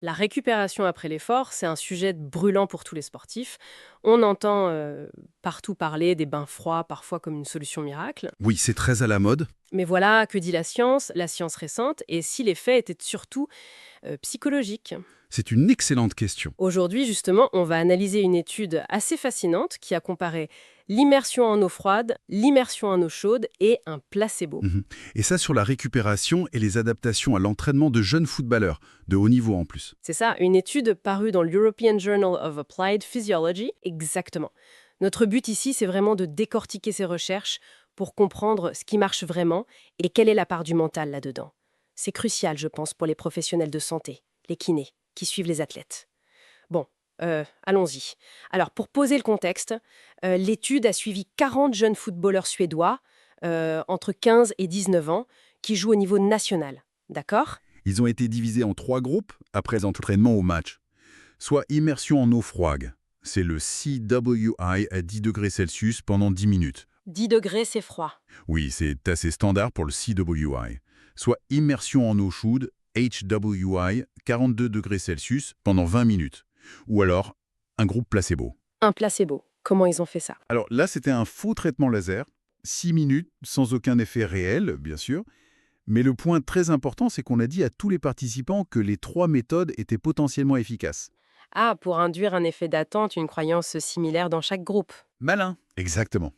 La récupération après l'effort, c'est un sujet brûlant pour tous les sportifs. On entend partout parler des bains froids, parfois comme une solution miracle. Oui, c'est très à la mode. Mais voilà, que dit la science récente, et si l'effet était surtout psychologique. C'est une excellente question. Aujourd'hui, justement, on va analyser une étude assez fascinante qui a comparé l'immersion en eau froide, l'immersion en eau chaude et un placebo. Mhm. Et ça sur la récupération et les adaptations à l'entraînement de jeunes footballeurs, de haut niveau en plus. C'est ça, une étude parue dans l'European Journal of Applied Physiology. Exactement. Notre but ici, c'est vraiment de décortiquer ces recherches pour comprendre ce qui marche vraiment et quelle est la part du mental là-dedans. C'est crucial, je pense, pour les professionnels de santé, les kinés, qui suivent les athlètes. Bon, allons-y. Alors, pour poser le contexte, l'étude a suivi 40 jeunes footballeurs suédois, entre 15 et 19 ans, qui jouent au niveau national. D'accord? Ils ont été divisés en 3 groupes après entraînement au match. Soit immersion en eau froide, c'est le CWI à 10 degrés Celsius pendant 10 minutes. 10 degrés, c'est froid. Oui, c'est assez standard pour le CWI. Soit immersion en eau chaude, HWI, 42 degrés Celsius pendant 20 minutes. Ou alors, un groupe placebo. Un placebo. Comment ils ont fait ça? Alors là, c'était un faux traitement laser, 6 minutes, sans aucun effet réel, bien sûr. Mais le point très important, c'est qu'on a dit à tous les participants que les 3 méthodes étaient potentiellement efficaces. Ah, pour induire un effet d'attente, une croyance similaire dans chaque groupe. Malin. Exactement.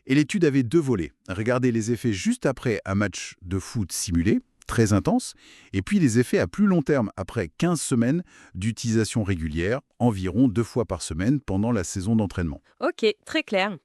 Et l'étude avait 2 volets. Regarder les effets juste après un match de foot simulé, très intense, et puis les effets à plus long terme, après 15 semaines d'utilisation régulière, environ 2 fois par semaine pendant la saison d'entraînement. Ok, très clair.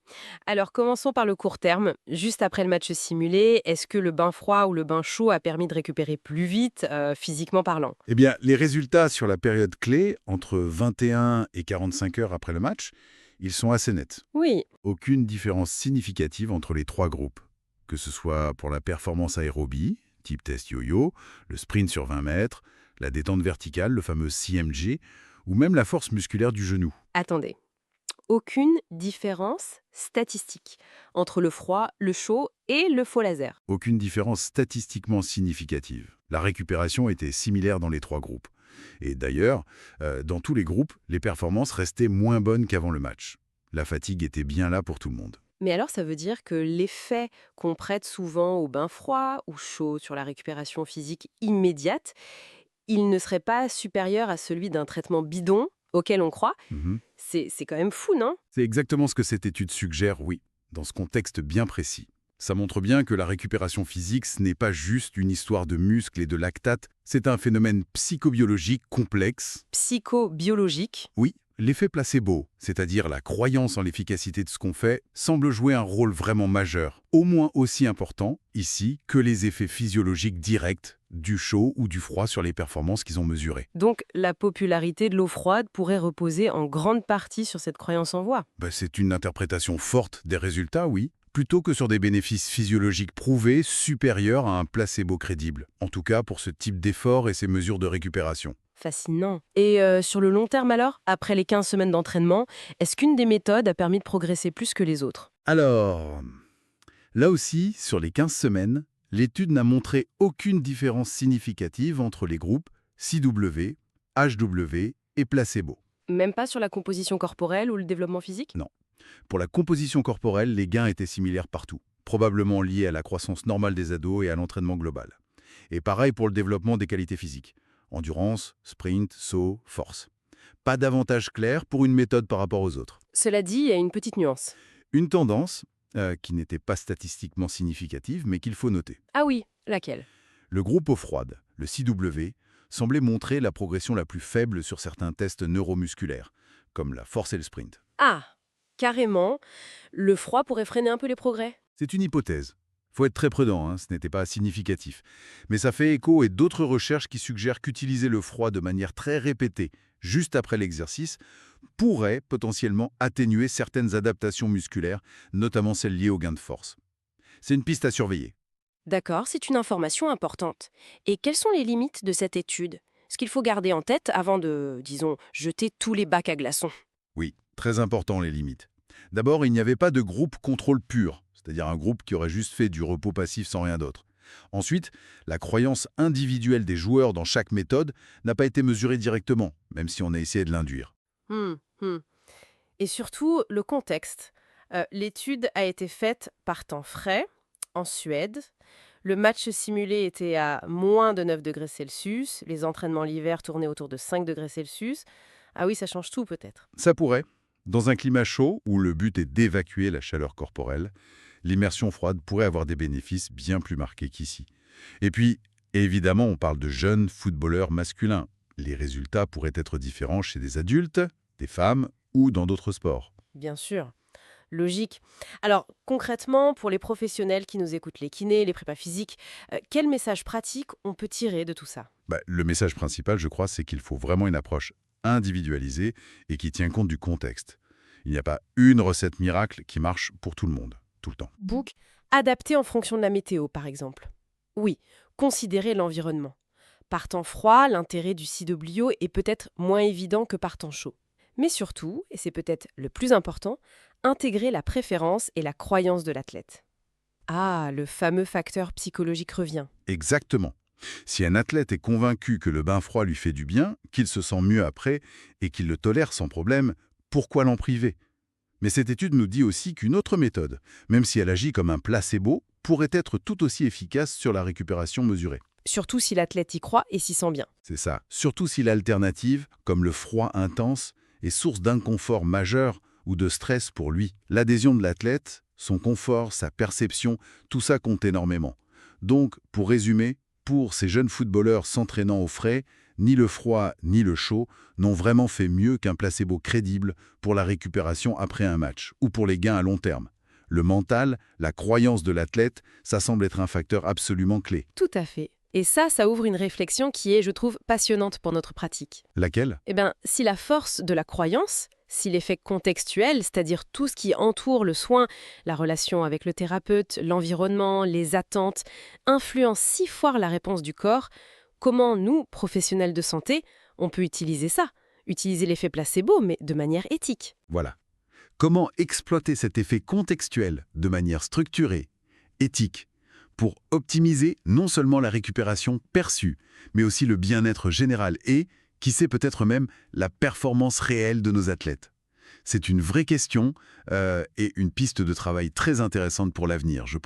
Alors commençons par le court terme. Juste après le match simulé, est-ce que le bain froid ou le bain chaud a permis de récupérer plus vite, physiquement parlant? Eh bien, les résultats sur la période clé, entre 21 et 45 heures après le match, ils sont assez nets. Oui, Aucune différence significative entre les 3 groupes, que ce soit pour la performance aérobie, type test yo-yo, le sprint sur 20 mètres, la détente verticale, le fameux CMG, ou même la force musculaire du genou. attendez. Aucune différence statistique entre le froid, le chaud et le faux laser. Aucune différence statistiquement significative. La récupération était similaire dans les 3 groupes. Et d'ailleurs, dans tous les groupes, les performances restaient moins bonnes qu'avant le match. La fatigue était bien là pour tout le monde. Mais alors ça veut dire que l'effet qu'on prête souvent au bain froid ou chaud sur la récupération physique immédiate, il ne serait pas supérieur à celui d'un traitement bidon auquel on croit. Mhm. C'est quand même fou, non? C'est exactement ce que cette étude suggère, oui, dans ce contexte bien précis. Ça montre bien que la récupération physique, ce n'est pas juste une histoire de muscles et de lactate, c'est un phénomène psychobiologique complexe. Psychobiologique. Oui, l'effet placebo, c'est-à-dire la croyance en l'efficacité de ce qu'on fait, semble jouer un rôle vraiment majeur, au moins aussi important, ici, que les effets physiologiques directs du chaud ou du froid sur les performances qu'ils ont mesurées. Donc la popularité de l'eau froide pourrait reposer en grande partie sur cette croyance en voie. C'est une interprétation forte des résultats, oui, plutôt que sur des bénéfices physiologiques prouvés supérieurs à un placebo crédible, en tout cas pour ce type d'effort et ces mesures de récupération. Fascinant. Et sur le long terme alors, après les 15 semaines d'entraînement, est-ce qu'une des méthodes a permis de progresser plus que les autres? Alors, là aussi, sur les 15 semaines, l'étude n'a montré aucune différence significative entre les groupes CW, HW et placebo. Même pas sur la composition corporelle ou le développement physique? Non. Pour la composition corporelle, les gains étaient similaires partout, probablement liés à la croissance normale des ados et à l'entraînement global. Et pareil pour le développement des qualités physiques. Endurance, sprint, saut, force. Pas d'avantage clair pour une méthode par rapport aux autres. Cela dit, il y a une petite nuance. Une tendance, qui n'était pas statistiquement significative, mais qu'il faut noter. Ah oui, laquelle? Le groupe eau froide, le CW, semblait montrer la progression la plus faible sur certains tests neuromusculaires, comme la force et le sprint. Ah, carrément, le froid pourrait freiner un peu les progrès. C'est une hypothèse. Faut être très prudent, hein, ce n'était pas significatif. Mais ça fait écho et d'autres recherches qui suggèrent qu'utiliser le froid de manière très répétée, juste après l'exercice, pourrait potentiellement atténuer certaines adaptations musculaires, notamment celles liées au gain de force. C'est une piste à surveiller. D'accord, c'est une information importante. Et quelles sont les limites de cette étude? Ce qu'il faut garder en tête avant de, disons, jeter tous les bacs à glaçons. Oui, très important les limites. D'abord, il n'y avait pas de groupe contrôle pur, c'est-à-dire un groupe qui aurait juste fait du repos passif sans rien d'autre. Ensuite, la croyance individuelle des joueurs dans chaque méthode n'a pas été mesurée directement, même si on a essayé de l'induire. Hmm, hmm. Et surtout, le contexte. L'étude a été faite par temps frais, en Suède. Le match simulé était à moins de 9 degrés Celsius. Les entraînements l'hiver tournaient autour de 5 degrés Celsius. Ah oui, ça change tout peut-être. Ça pourrait. Dans un climat chaud, où le but est d'évacuer la chaleur corporelle, l'immersion froide pourrait avoir des bénéfices bien plus marqués qu'ici. Et puis, évidemment, on parle de jeunes footballeurs masculins. Les résultats pourraient être différents chez des adultes, des femmes ou dans d'autres sports. Bien sûr. Logique. Alors, concrètement, pour les professionnels qui nous écoutent, les kinés, les prépas physiques, quel message pratique on peut tirer de tout ça? Le message principal, je crois, c'est qu'il faut vraiment une approche individualisée et qui tient compte du contexte. Il n'y a pas une recette miracle qui marche pour tout le monde, tout le temps. Book, adapté en fonction de la météo, par exemple. Oui, considérer l'environnement. Par temps froid, l'intérêt du CWO est peut-être moins évident que par temps chaud. Mais surtout, et c'est peut-être le plus important, intégrer la préférence et la croyance de l'athlète. Ah, le fameux facteur psychologique revient. Exactement. Si un athlète est convaincu que le bain froid lui fait du bien, qu'il se sent mieux après et qu'il le tolère sans problème, pourquoi l'en priver? Mais cette étude nous dit aussi qu'une autre méthode, même si elle agit comme un placebo, pourrait être tout aussi efficace sur la récupération mesurée. Surtout si l'athlète y croit et s'y sent bien. C'est ça. Surtout si l'alternative, comme le froid intense, est source d'inconfort majeur ou de stress pour lui. L'adhésion de l'athlète, son confort, sa perception, tout ça compte énormément. Donc, pour résumer, pour ces jeunes footballeurs s'entraînant au frais, ni le froid ni le chaud n'ont vraiment fait mieux qu'un placebo crédible pour la récupération après un match ou pour les gains à long terme. Le mental, la croyance de l'athlète, ça semble être un facteur absolument clé. Tout à fait. Et ça ouvre une réflexion qui est, je trouve, passionnante pour notre pratique. Laquelle? Eh bien, si la force de la croyance, si l'effet contextuel, c'est-à-dire tout ce qui entoure le soin, la relation avec le thérapeute, l'environnement, les attentes, influence si fort la réponse du corps, comment nous, professionnels de santé, on peut utiliser ça? Utiliser l'effet placebo, mais de manière éthique. Voilà. Comment exploiter cet effet contextuel de manière structurée, éthique, pour optimiser non seulement la récupération perçue, mais aussi le bien-être général et, qui sait peut-être même, la performance réelle de nos athlètes. C'est une vraie question et une piste de travail très intéressante pour l'avenir, je pense.